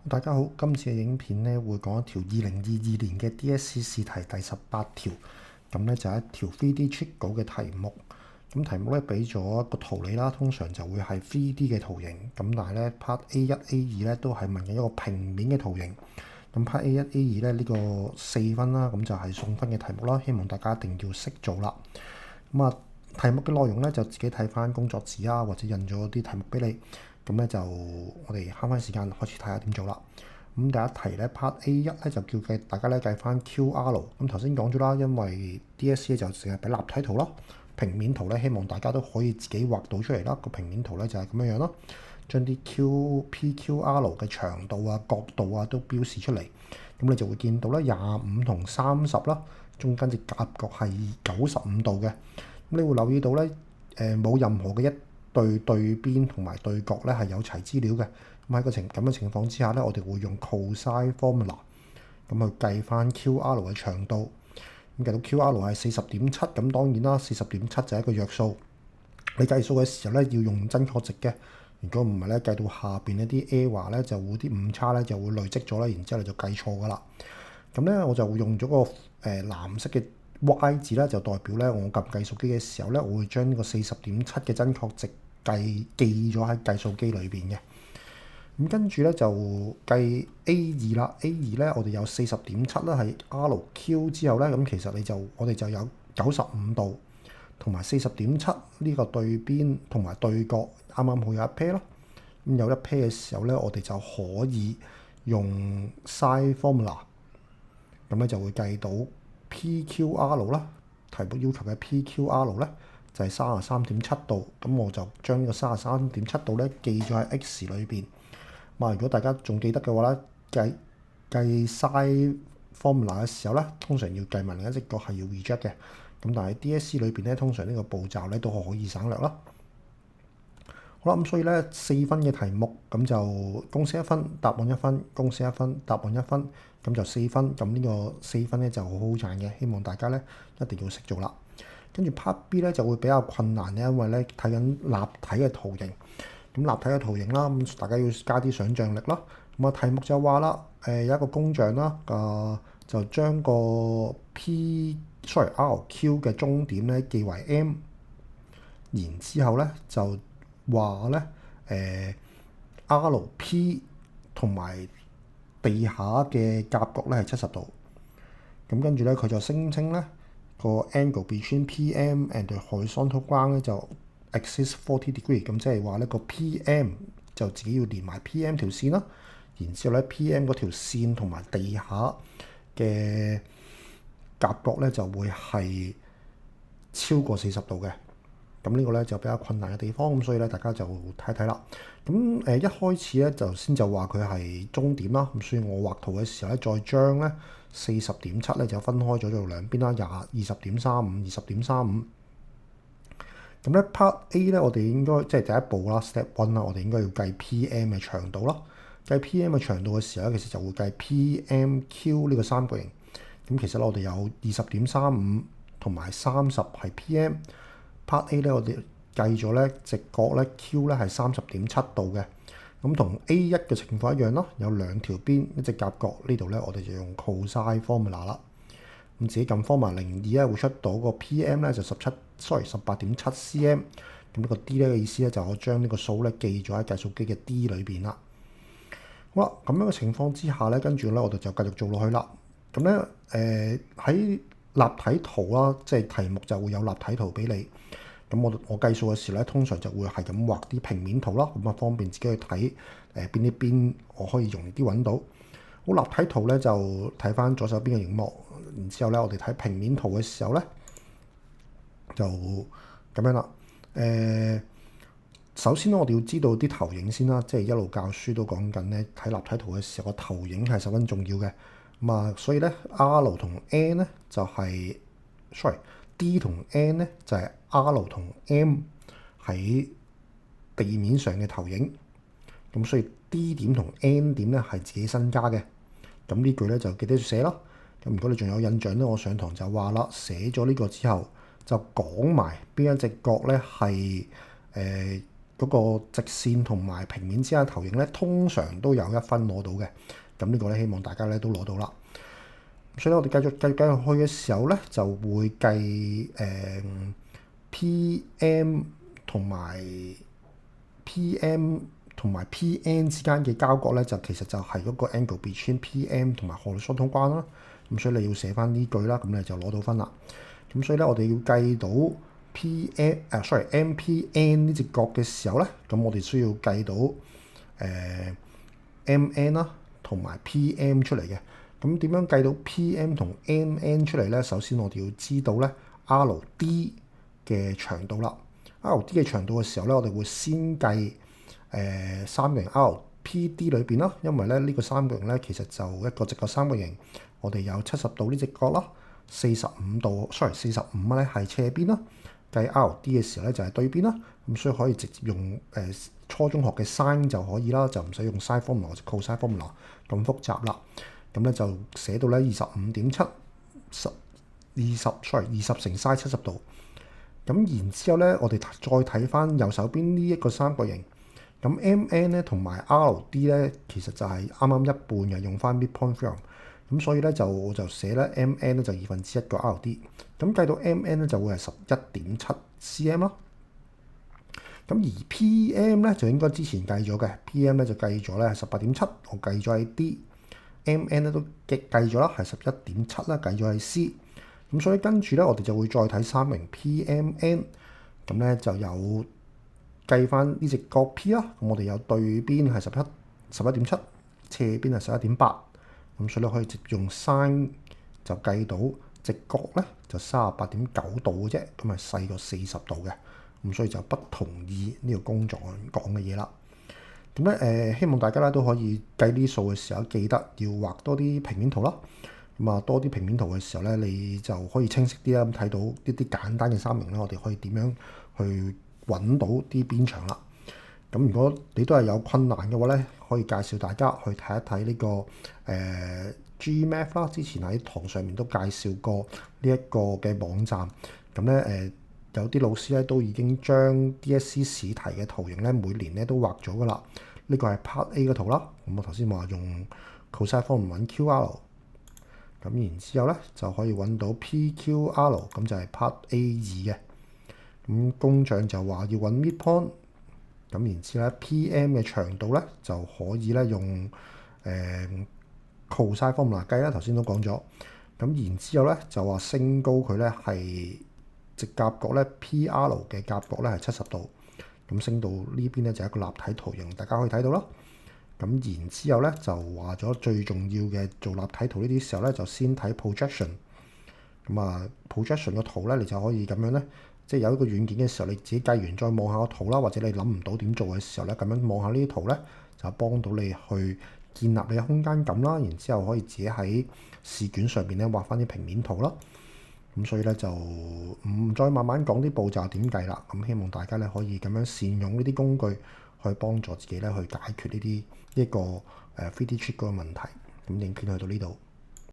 大家好，今次嘅影片咧會講一條2022年嘅 DSE 試題第18條，咁咧就係一條 3D cheat 稿嘅題目。咁題目咧俾咗一個圖你啦，通常就會係 3D 嘅圖形。咁但係咧 Part A1、A2 咧都係問緊一個平面嘅圖形。咁 Part A1、A2 咧呢個4分啦，咁就係送分嘅題目啦。希望大家一定要識做啦。咁啊，題目嘅內容咧就自己睇翻工作紙啊，或者印咗啲題目俾你。咁咧就我哋慳翻時間開始睇下點做啦。咁第一題咧 Part A1 咧就叫大家咧計翻 QR。咁頭先講咗啦，因為 DSE 就成日俾立體圖咯，平面圖咧希望大家都可以自己畫到出嚟啦。個平面圖咧就係咁樣樣咯，將啲 PQR 嘅長度啊、角度啊都標示出嚟。咁你就會見到咧25同30啦，中間隻夾角係95度嘅。咁你會留意到咧冇任何嘅一對邊同埋對角咧係有齊資料嘅。咁喺咁嘅情況之下咧，我哋會用 cosine formula 咁去計翻 QR 嘅長度。咁計到 QR 係40.7，咁當然啦，40.7就係一個約數。你計數嘅時候咧要用真確值嘅，如果唔係咧計到下邊一啲 error 咧就會啲誤差咧就會累積咗啦，然之後你就計錯噶啦。咁咧我就會用咗個藍色嘅 Y 字咧，就代表咧我撳計數機嘅時候咧，我會將呢個40.7嘅真確值記咗喺計數機裏邊嘅。咁跟住咧就計 A2 啦，A2 咧我哋有40.7啦，係 RQ 之後咧，咁其實我哋就有95度同埋40.7呢個對邊同埋對角啱啱好有一 pair 咯。咁有一 pair 嘅時候咧，我哋就可以用 sin formula，咁咧就會計到 PQR 啦。題目要求嘅 PQR 咧就係33.7度，咁我就將呢個33.7度咧記咗喺 X 裏邊。如果大家仲記得嘅話咧，計 sin formula 嘅時候咧，通常要計埋另一隻角係要 reject 嘅。咁但係 DSE 裏邊咧，通常呢個步驟咧都可以省略啦。好啦，咁所以咧4分嘅題目，咁就公式1分，答案1分，公式1分，答案1分，咁就4分。咁呢個4分咧就好好賺嘅，希望大家咧一定要識做啦。跟住 Part B 咧就會比較困難咧，因為咧睇緊立體嘅圖形。咁立體嘅圖形啦，咁大家要加啲想像力啦。咁題目就話啦，有一個工匠啦，就將個RQ 嘅終點咧記為 M， 然之後咧就話咧RP 同埋地下嘅夾角咧係70度。咁跟住咧佢就聲稱咧個 angle between PM and the horizontal ground 咧就exist 40 degree， 咁即係話呢個 PM 就自己要連埋 PM 條線啦，然之後咧 PM 嗰條線同埋地下嘅夾角咧就會係超過40度嘅。咁呢個咧就比較困難嘅地方，咁所以咧大家就睇睇啦。咁一開始咧就話佢係終點啦，咁所以我畫圖嘅時候咧再將咧40.7咧就分開咗做兩邊啦，20.35、20.35。咁咧 Part A 咧，我哋應該即係第一步啦 ，Step 1啦，我哋應該要計 PM 嘅長度咯。計 PM 嘅長度嘅時候咧，其實就會計 PMQ 呢個三角形。咁其實咧，我哋有20.35同埋30係 PM。Part A 咧，我哋計咗咧直角咧 Q 咧係30.7度嘅。咁同 A1 嘅情況一樣咯，有兩條邊一隻夾角，呢度咧我哋就用 cosine formula 啦。咁自己撳 formula 02咧會出到個 PM 咧就18.7 cm。咁呢個 D 咧嘅意思咧就我將呢個數咧記咗喺計數機嘅 D 裏邊啦。好啦，咁樣嘅情況之下咧，跟住咧我哋就繼續做落去啦。咁咧喺立體圖啦，即係題目就會有立體圖俾你。咁我計數嘅時候咧，通常就會係咁畫啲平面圖啦，咁方便自己去睇邊啲邊我可以容易啲揾到。好，立體圖咧就睇翻左手邊嘅熒幕，然之後咧我哋睇平面圖嘅時候咧就咁樣啦。首先我哋要知道啲投影先啦，即係一路教書都講緊咧，睇立體圖嘅時候個投影係十分重要嘅。所以咧 R 同 N 咧就係D 同 N 咧就係 R 同 M 喺地面上嘅投影。咁所以 D 點同 N 點咧係自己身加嘅。咁呢句咧就記得寫咯。咁如果你仲有印象咧，我上堂就話啦，寫咗呢個之後就講埋邊一隻角咧係嗰個直線同埋平面之間嘅投影咧，通常都有1分攞到嘅。咁呢個咧，希望大家咧都攞到啦。所以咧，我哋繼續計落去嘅時候咧，就會計PM 同埋 PN 之間嘅交角咧，就其實就係嗰個 angle between PM 同埋 horizontal 關啦。咁所以你要寫翻呢句啦，咁你就攞到分啦。咁所以咧，我哋要計到MPN 呢隻角嘅時候咧，咁我哋需要計到MN 啦同埋 PM 出嚟嘅。咁點樣計到 PM 同 MN 出嚟咧？首先我哋要知道咧 RD 嘅長度啦。RD 嘅長度嘅時候咧，我哋會先計三角形 RPD 裏邊啦，因為咧呢個三角形咧其實就一個直角三角形，我哋有70度呢隻角啦，45咧係斜邊啦。計 RD 嘅時候咧就係對邊啦，咁所以可以直接用初中學嘅 sin 就可以啦，就唔使用 sin formula 或者 cos formula 咁複雜啦。咁咧就寫到咧25.7 20乘 sin 70度。咁然之後咧，我哋再睇翻右手邊呢一個三角形。咁 MN 咧同埋 RD 咧，其實就係啱啱一半嘅，用翻 midpoint theorem。咁所以咧我就寫咧 MN 咧就1/2個 RD。咁計到 MN 咧就會係11.7 cm 啦。咁而 PM 咧就應該之前計咗嘅 ，PM 咧就計咗咧係18.7，我計咗喺 D。MN 咧都計咗啦，係11.7啦，計咗喺 C。咁所以跟住咧，我哋就會再睇三角形 PMN。咁咧就有計翻呢隻角 P 啦。咁我哋有對邊係11.7，斜邊係11.8。咁所以咧可以直接用 sin 就計到直角咧就38.9度嘅啫，咁係細過40度嘅。咁所以就不同意呢個工作講嘅嘢啦。咁咧希望大家咧都可以計啲數嘅時候，記得要畫多啲平面圖啦。咁啊，多啲平面圖嘅時候咧，你就可以清晰啲啦。咁睇到一啲簡單嘅三角形咧，我哋可以點樣去揾到啲邊長啦。咁如果你都係有困難嘅話咧，可以介紹大家去睇一睇呢個GMath 啦。之前喺堂上面都介紹過呢一個嘅網站。咁咧有啲老師咧都已經將 DSE 試題嘅圖形咧每年咧都畫咗噶啦。呢個係 Part A 嘅圖啦。咁我頭先話用 cosine formula 揾 QR。咁然之後咧就可以揾到 PQR， 咁就係 Part A2嘅。咁工匠就話要揾 midpoint， 咁然之後咧 PM 嘅長度咧就可以咧用cosine formula 計啦，頭先都講咗。咁然之後咧就話升高佢咧係直夾角咧 PR 嘅夾角咧係70度，咁升到呢邊咧就係一個立體圖形，大家可以睇到啦。咁然之後咧就話咗最重要嘅做立體圖呢啲時候咧，就先睇 projection。咁啊 projection 個圖咧，你就可以咁樣咧，即係有一個軟件嘅時候，你自己計完再望下個圖啦，或者你諗唔到點做嘅時候咧，咁樣望下呢啲圖咧，就幫到你去建立你嘅空間感啦。然之後可以自己喺試卷上邊咧畫翻啲平面圖啦。咁所以咧就唔再慢慢講啲步驟點計啦。咁希望大家咧可以咁樣善用呢啲工具去幫助自己咧去解決呢個3D cheat 嗰個問題。咁影片去到呢度。